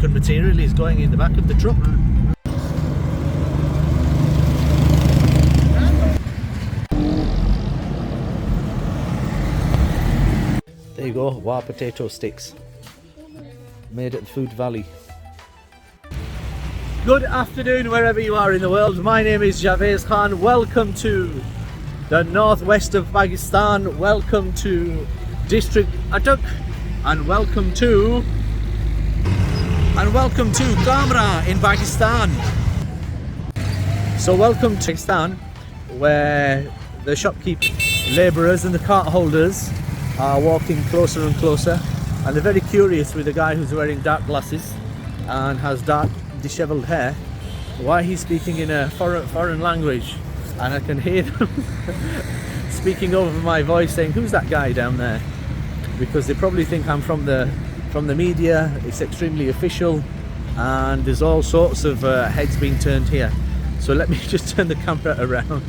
African material is going in the back of the truck. There you go, wild potato sticks. Made at the Food Valley. Good afternoon wherever you are in the world. My name is Javed Khan. Welcome to the northwest of Pakistan. Welcome to District Attock. And welcome to Kamrah in Pakistan. So welcome to Pakistan, where the shopkeep labourers and the cart holders are walking closer and closer, and they're very curious with the guy who's wearing dark glasses and has dark dishevelled hair, why he's speaking in a foreign language, and I can hear them speaking over my voice saying, "Who's that guy down there?" Because they probably think I'm from the media. It's extremely official, and there's all sorts of heads being turned here. So let me just turn the camera around.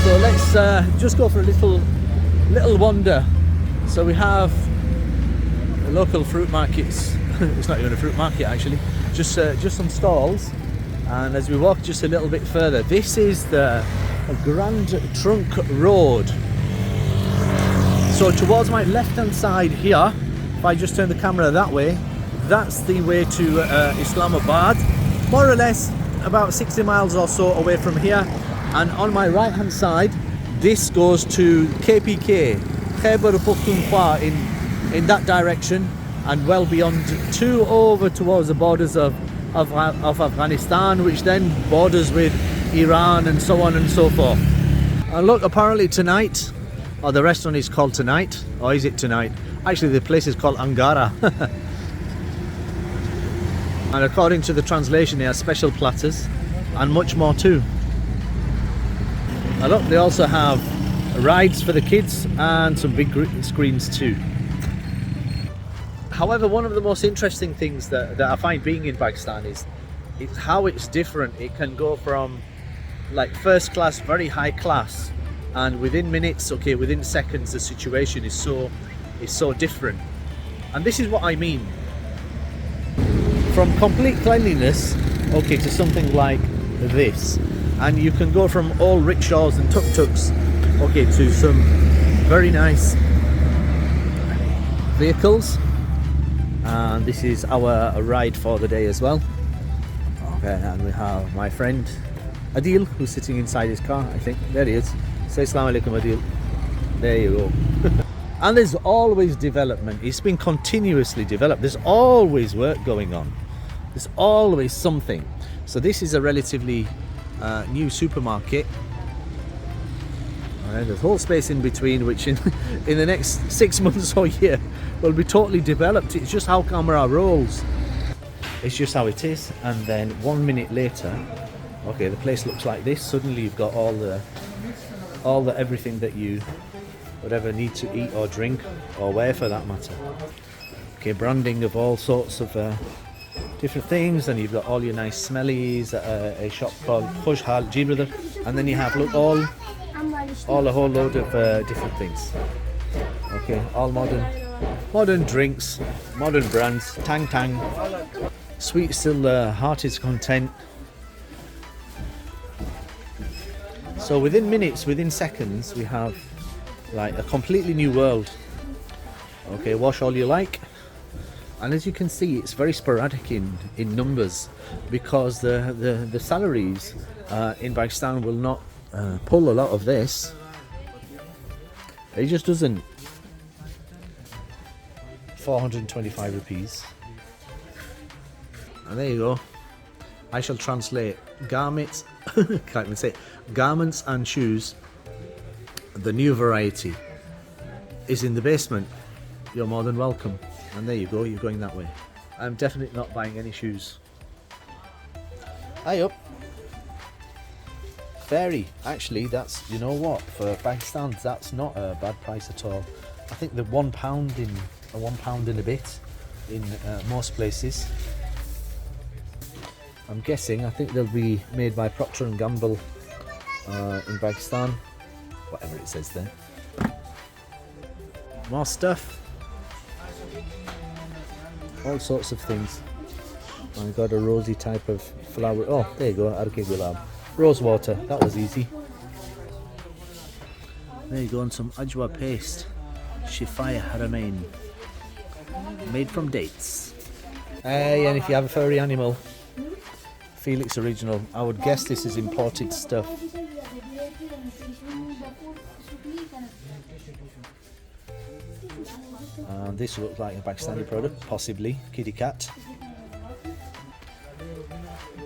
So let's just go for a little wander. So we have the local fruit markets. It's not even a fruit market actually, just some stalls. And as we walk just a little bit further, this is the Grand Trunk Road. So towards my left hand side here, if I just turn the camera that way, that's the way to Islamabad, more or less about 60 miles or so away from here. And on my right hand side, this goes to KPK, Khyber Pakhtunkhwa, in that direction, and well beyond to over towards the borders of Afghanistan, which then borders with Iran and so on and so forth. And look, apparently tonight, or the restaurant is called Tonight, or is it Tonight? Actually the place is called Angara. And according to the translation, they have special platters and much more too. And look, they also have rides for the kids and some big screens too. However, one of the most interesting things that I find being in Pakistan is how it's different. It can go from like first class, very high class, and within minutes, okay, within seconds, the situation is so different. And this is what I mean. From complete cleanliness, okay, to something like this. And you can go from all rickshaws and tuk-tuks, okay, to some very nice vehicles. And this is our ride for the day as well. Okay, and we have my friend Adil, who's sitting inside his car, I think. There he is. Say Assalamu alaikum, Adil. There you go. And there's always development. It's been continuously developed. There's always work going on. There's always something. So this is a relatively new supermarket. And there's whole space in between, which in the next 6 months or year will be totally developed. It's just how Kamrah rolls. It's just how it is. And then 1 minute later, okay, the place looks like this. Suddenly you've got all the everything that you would ever need to eat or drink or wear for that matter. Okay, branding of all sorts of different things, and you've got all your nice smellies at a shop called Khushhal Jibrother, and then you have look all a whole load of different things. Okay, all modern drinks, modern brands, tang, sweet still, heart is content. So within minutes, within seconds, we have like a completely new world. Okay, wash all you like. And as you can see, it's very sporadic in numbers, because the salaries in Pakistan will not pull a lot of this. It just doesn't. 425 rupees. And there you go. I shall translate garments, can't even say it, garments and shoes. The new variety is in the basement. You're more than welcome. And there you go, you're going that way. I'm definitely not buying any shoes. Hi up. Fairy. Actually, that's, you know what, for Pakistan, that's not a bad price at all. I think the £1 and a bit in most places. I'm guessing, I think they'll be made by Procter & Gamble in Pakistan. Whatever it says there. More stuff. All sorts of things. I got a rosy type of flower. Oh, there you go, Arke Gulab. Rose water, that was easy. There you go, and some ajwa paste. Shifaya Haramain. Made from dates. Hey, and if you have a furry animal, Felix Original. I would guess this is imported stuff. This looks like a Pakistani product, possibly. Kitty cat.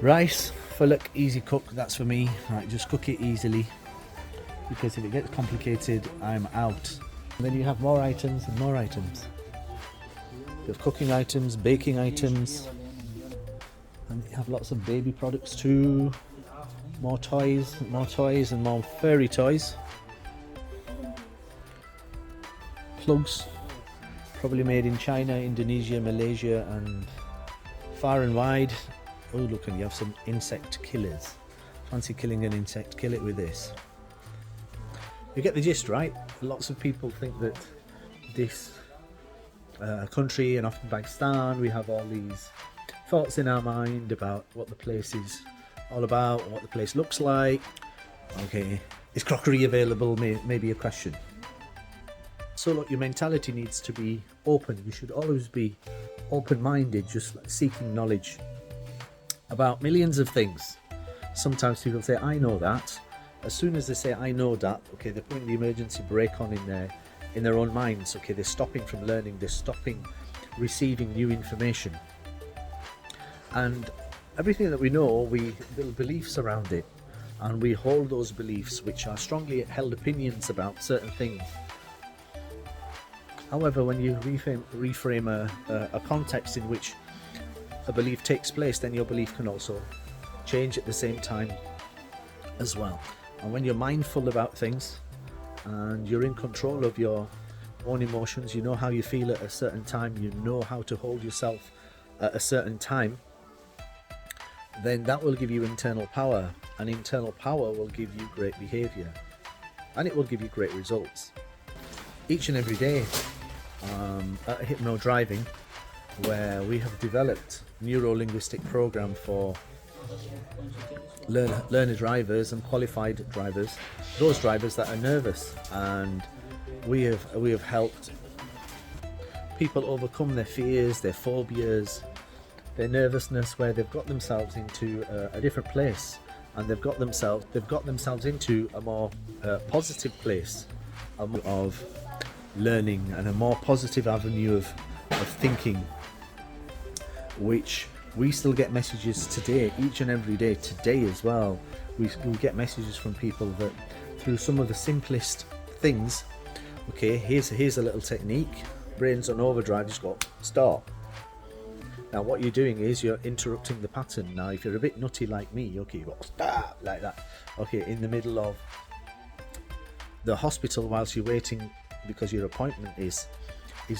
Rice, falak, easy cook, that's for me. Right, just cook it easily, because if it gets complicated, I'm out. And then you have more items and more items. You have cooking items, baking items, and you have lots of baby products too. More toys and more furry toys. Plugs, probably made in China, Indonesia, Malaysia and far and wide. Oh look, and you have some insect killers. Fancy killing an insect, kill it with this. You get the gist, right? Lots of people think that this country, and often Pakistan, we have all these thoughts in our mind about what the place is all about, what the place looks like. Okay, is crockery available? May be a question. So look, your mentality needs to be open. You should always be open-minded, just like seeking knowledge about millions of things. Sometimes people say, I know that. As soon as they say, I know that, okay, they're putting the emergency brake on in their own minds. Okay, they're stopping from learning, they're stopping receiving new information. And everything that we know, we build beliefs around it, and we hold those beliefs, which are strongly held opinions about certain things. However, when you reframe a context in which a belief takes place, then your belief can also change at the same time as well. And when you're mindful about things and you're in control of your own emotions, you know how you feel at a certain time, you know how to hold yourself at a certain time, then that will give you internal power, and internal power will give you great behavior, and it will give you great results. Each and every day at Hypno Driving, where we have developed neuro-linguistic program for learner drivers and qualified drivers, those drivers that are nervous, and we have helped people overcome their fears, their phobias, their nervousness, where they've got themselves into a different place, and they've got themselves into a more positive place of learning, and a more positive avenue of thinking, which we still get messages today, each and every day, today as well. We get messages from people that through some of the simplest things, okay, here's a little technique, brains on overdrive, just go stop. Now what you're doing is you're interrupting the pattern. Now if you're a bit nutty like me, okay, you go stop like that, okay, in the middle of the hospital whilst you're waiting because your appointment is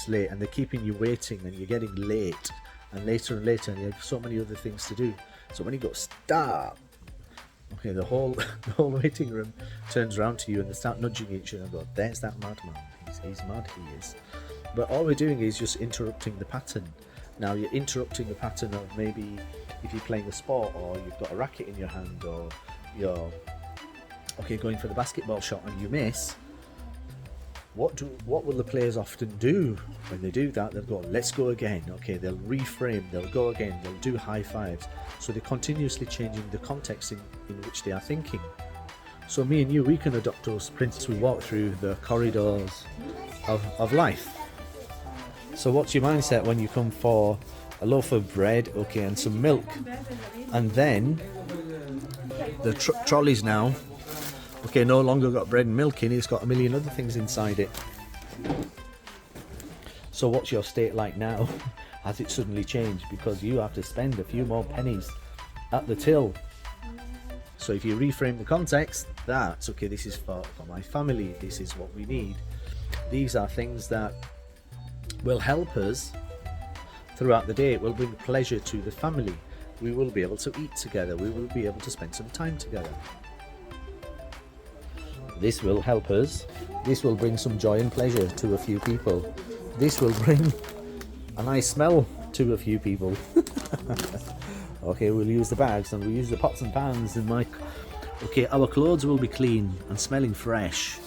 late, and they're keeping you waiting, and you're getting late and later, and you have so many other things to do. So when you go stop, okay, the whole waiting room turns around to you and they start nudging each other and go, there's that madman, he's mad, he is. But all we're doing is just interrupting the pattern. Now you're interrupting the pattern of maybe if you're playing a sport, or you've got a racket in your hand, or you're going for the basketball shot and you miss. What will the players often do when they do that? They'll go, let's go again. Okay, they'll reframe, they'll go again, they'll do high fives. So they're continuously changing the context in which they are thinking. So me and you, we can adopt those principles. We walk through the corridors of life. So what's your mindset when you come for a loaf of bread, okay, and some milk, and then the trolleys now, okay, no longer got bread and milk in it, it's got a million other things inside it. So what's your state like now? Has it suddenly changed because you have to spend a few more pennies at the till? So if you reframe the context, that's okay, this is for my family, this is what we need. These are things that will help us throughout the day. It will bring pleasure to the family. We will be able to eat together, we will be able to spend some time together. This will help us, this will bring some joy and pleasure to a few people. This will bring a nice smell to a few people. Okay, we'll use the bags and we'll use the pots and pans and okay, our clothes will be clean and smelling fresh,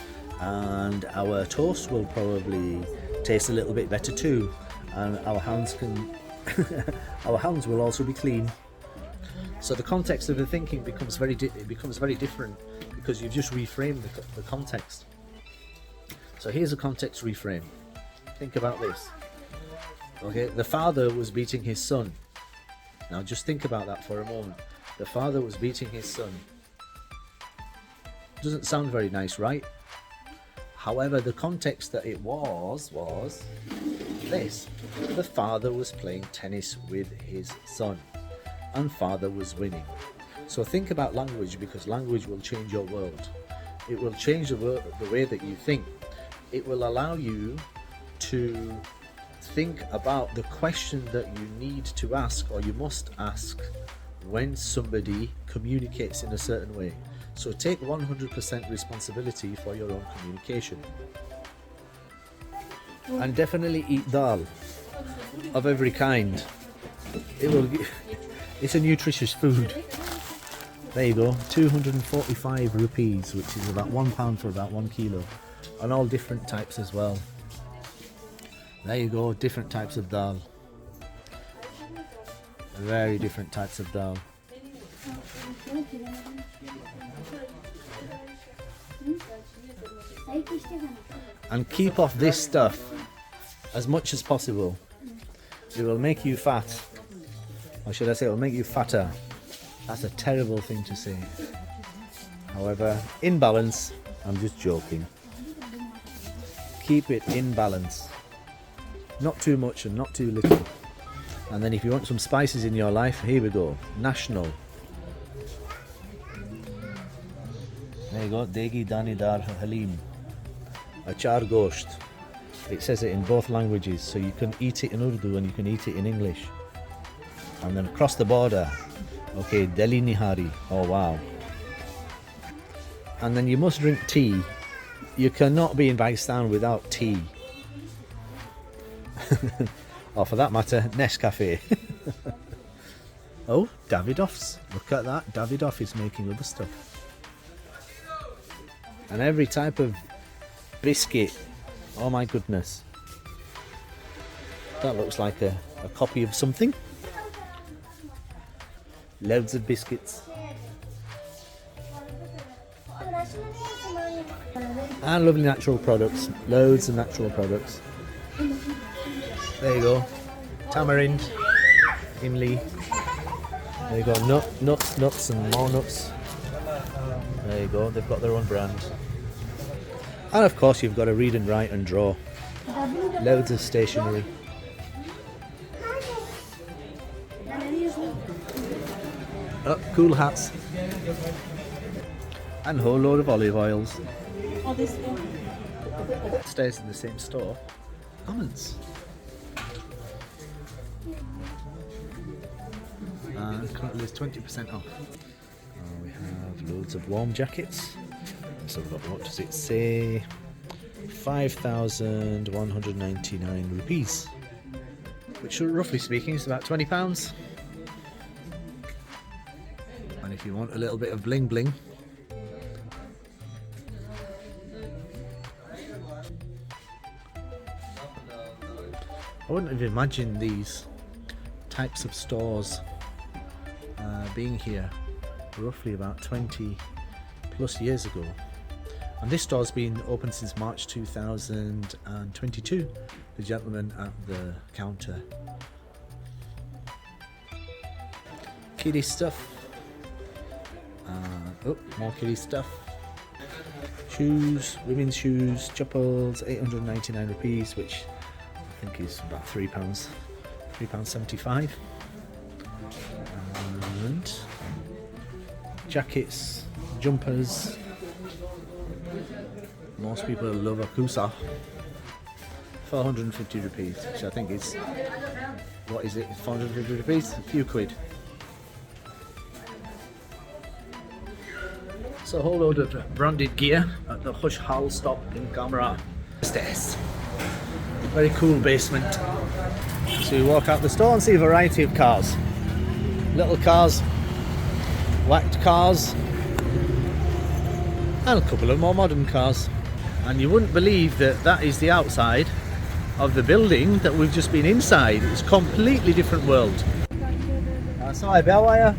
and our toast will probably taste a little bit better too, and our hands can our hands will also be clean. So the context of the thinking becomes very different, because you've just reframed the context. So here's a context reframe. Think about this. Okay, the father was beating his son. Now just think about that for a moment. The father was beating his son. Doesn't sound very nice, right? However, the context that it was this. The father was playing tennis with his son, and father was winning. So think about language, because language will change your world. It will change the way that you think. It will allow you to think about the question that you need to ask, or you must ask, when somebody communicates in a certain way. So take 100% responsibility for your own communication. And definitely eat dal of every kind. It's a nutritious food. There you go, 245 rupees, which is about £1 for about 1 kilo, and all different types as well. There you go, different types of dal. Very different types of dal. And keep off this stuff as much as possible. It will make you fat. Or should I say, it will make you fatter. That's a terrible thing to say. However, in balance, I'm just joking. Keep it in balance. Not too much and not too little. And then if you want some spices in your life, here we go. National. There you go. Degi Dani Dar Halim. Achar Gosht. It says it in both languages, so you can eat it in Urdu and you can eat it in English. And then across the border, okay, Delhi Nihari. Oh wow. And then you must drink tea. You cannot be in Pakistan without tea. Or for that matter, Nescafe. Oh, Davidoff's. Look at that. Davidoff is making other stuff. And every type of biscuit. Oh my goodness. That looks like a copy of something. Loads of biscuits. And lovely natural products. Loads of natural products. There you go. Tamarind. Imli. There you go. Nuts and more nuts. There you go. They've got their own brand. And of course you've got to read and write and draw. Loads of stationery. Oh, cool hats. And a whole load of olive oils. Stays in the same store. Almonds. And currently it's 20% off. We have loads of warm jackets. So we've got, what does it say? 5,199 rupees. Which roughly speaking is about £20. And if you want a little bit of bling bling, I wouldn't have imagined these types of stores being here roughly about 20 plus years ago. And this store's been open since March 2022. The gentleman at the counter. Kiddie stuff. Oh, more kiddie stuff. Shoes, women's shoes, chappals, 899 rupees, which I think is about £3, £3.75. And jackets, jumpers. Most people love a kusa. 450 rupees, which I think is, what is it, 450 rupees? A few quid. So a whole load of branded gear at the Hush Hal stop in Kamrah. Stairs. Very cool basement. So you walk out the store and see a variety of cars. little cars, whacked cars, and a couple of more modern cars. And you wouldn't believe that that is the outside of the building that we've just been inside. It's a completely different world. So I bet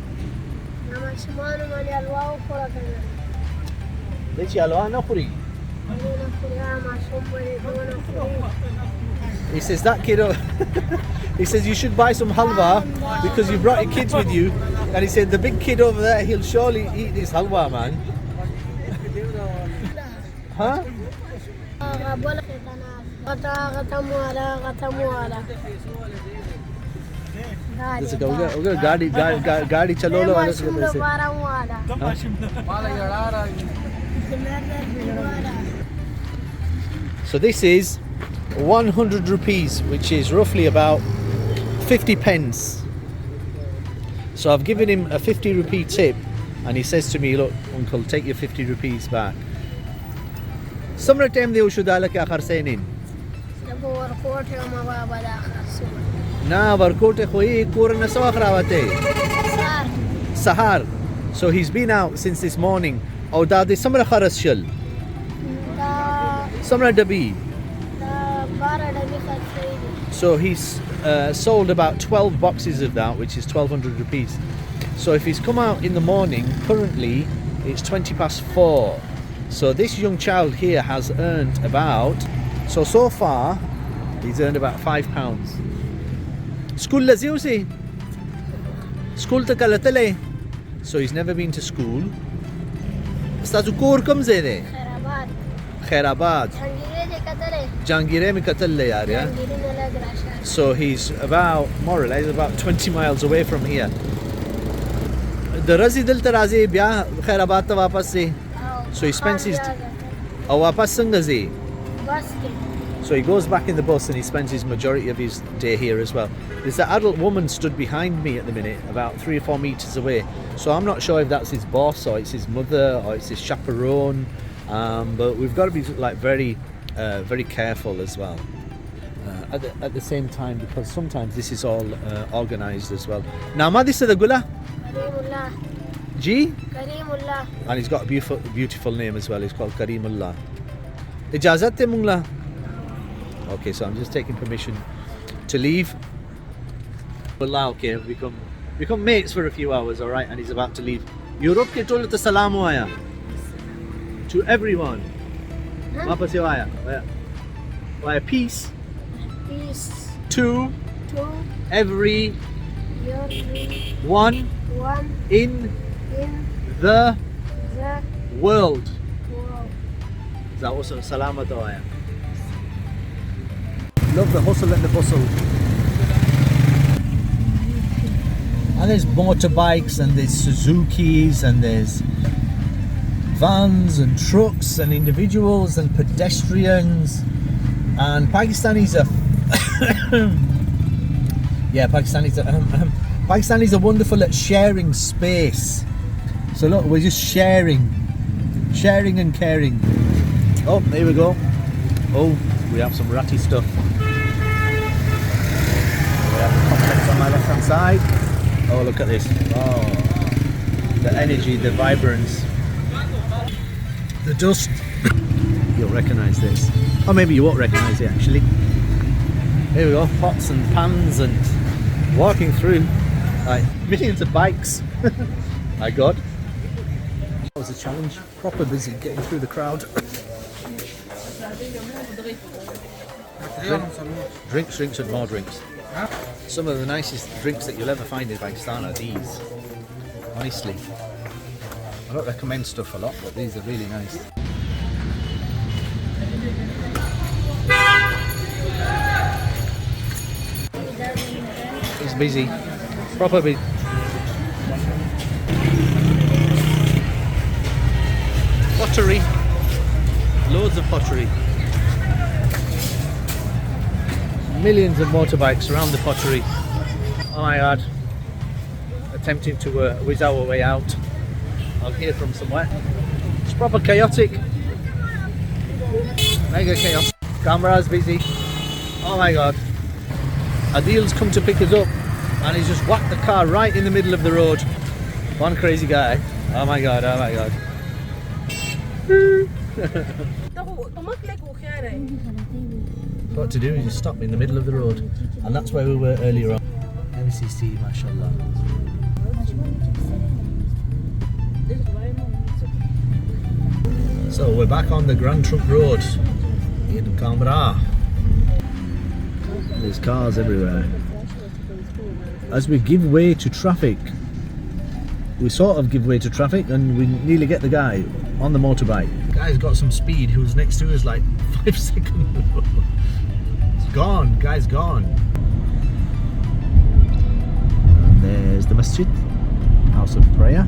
he says that kid he says you should buy some halwa because you brought your kids with you, and he said the big kid over there, he'll surely eat this halwa, man. Huh? Let's go. We're going Gadi Chalolo. So this is 100 rupees, which is roughly about 50 pence. So I've given him a 50 rupee tip, and he says to me, look uncle, take your 50 rupees back. Samra time de ushudala ke akhar se nin na barkote khoi kurna so akhrawate sahar. So he's been out since this morning. Oh dad samra kharas shal samra dabi. So he's sold about 12 boxes of that, which is 1200 rupees. So if he's come out in the morning, currently it's 4:20. So this young child here has earned about, so far he's earned about £5. School laziusi, school takalatale. So he's never been to school. Stazukur comes in Khairabad. Jangire me katale yaar, yeah. So he's about, more or less, about 20 miles away from here. The Razi dil tarazi bya Khairabad ta wapas se. So he spends his so he goes back in the bus and he spends his majority of his day here as well. There's an adult woman stood behind me at the minute, about 3 or 4 meters away. So I'm not sure if that's his boss or it's his mother or it's his chaperone. But we've got to be like very careful as well. At the same time, because sometimes this is all organized as well. Now, Madisa the Gula? Ji? Kareemullah. And he's got a beautiful name as well. He's called Kareemullah. Ijazat Mungla. Okay, so I'm just taking permission to leave. Wallah, okay, we become mates for a few hours, all right? And he's about to leave. Europe ke told to salamu aya to everyone. Wapa se aya. Waya peace. Peace. To every one in the world. Is that also salama dawaya? Love the hustle and the bustle. And there's motorbikes and there's Suzukis and there's vans and trucks and individuals and pedestrians, and Pakistanis are Pakistanis are wonderful at sharing space. So look, we're just sharing and caring. Oh, there we go. Oh, we have some ratty stuff. We have the complex on my left hand side. Oh, look at this. Oh, the energy, the vibrance, the dust. You'll recognise this. Or maybe you won't recognise it actually. Here we go, pots and pans and walking through like millions of bikes. My God. That was a challenge. Proper busy getting through the crowd. Drinks and more drinks. Some of the nicest drinks that you'll ever find in Pakistan are these. Honestly. I don't recommend stuff a lot, but these are really nice. It's busy. Proper busy. Pottery. Loads of pottery. Millions of motorbikes around the pottery. Oh my God. Attempting to whiz our way out. I'll hear from somewhere. It's proper chaotic. Mega chaos. Kamrah's busy. Oh my God. Adil's come to pick us up. and he's just whacked the car right in the middle of the road. One crazy guy. Oh my god, oh my god. What to do is just stop in the middle of the road, and that's where we were earlier on. MCC, mashallah. So we're back on the Grand Trunk Road in Kamrah. There's cars everywhere. As we give way to traffic, we sort of give way to traffic, and we nearly get the guy on the motorbike. The guy's got some speed. Who's next to us like 5 seconds. It's gone, guy's gone. And there's the masjid, house of prayer.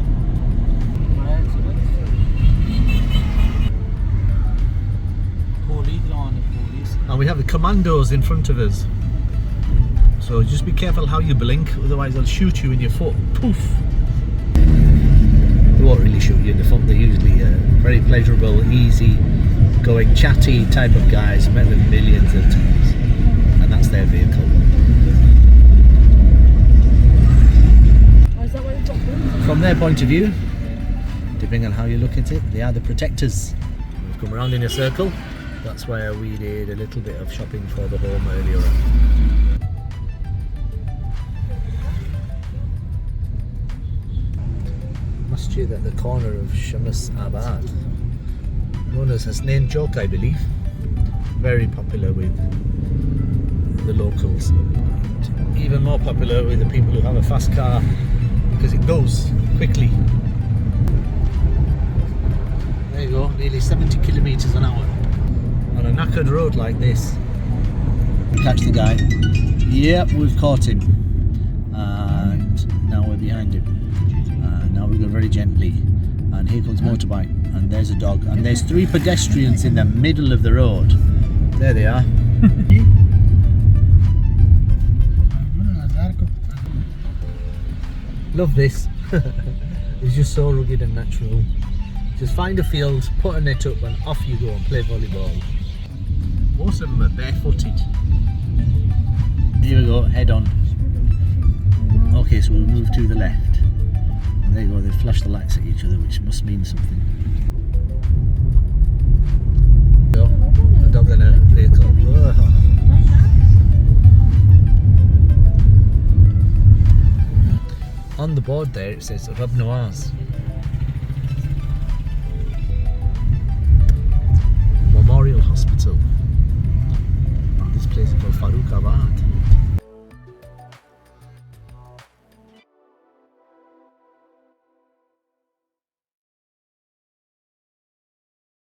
And we have the commandos in front of us. So just be careful how you blink, otherwise they'll shoot you in your foot. Poof! They won't really shoot you in the foot. They're usually very pleasurable, easy going, chatty type of guys, met with millions of times. And that's their vehicle. From their point of view, depending on how you look at it, they are the protectors. We've come around in a circle. That's where we did a little bit of shopping for the home earlier on. Masjid at the corner of Shams Abad, known as Hasnain Chowk, I believe. Very popular with the locals, and even more popular with the people who have a fast car because it goes quickly. There you go, nearly 70 kilometers an hour on a knackered road like this. Catch the guy. Yep, we've caught him, and now we're behind him. Now we go very gently, and here comes motorbike, and there's a dog, and there's 3 pedestrians in the middle of the road. There they are. Love this. It's just so rugged and natural. Just find a field, put a net up, and off you go and play volleyball. Most of them are barefooted. Here we go, head on. Okay, so we'll move to the left. And there you go, they flash the lights at each other, which must mean something. So, a dog and a vehicle. Whoa. On the board there it says Rab Nawaz.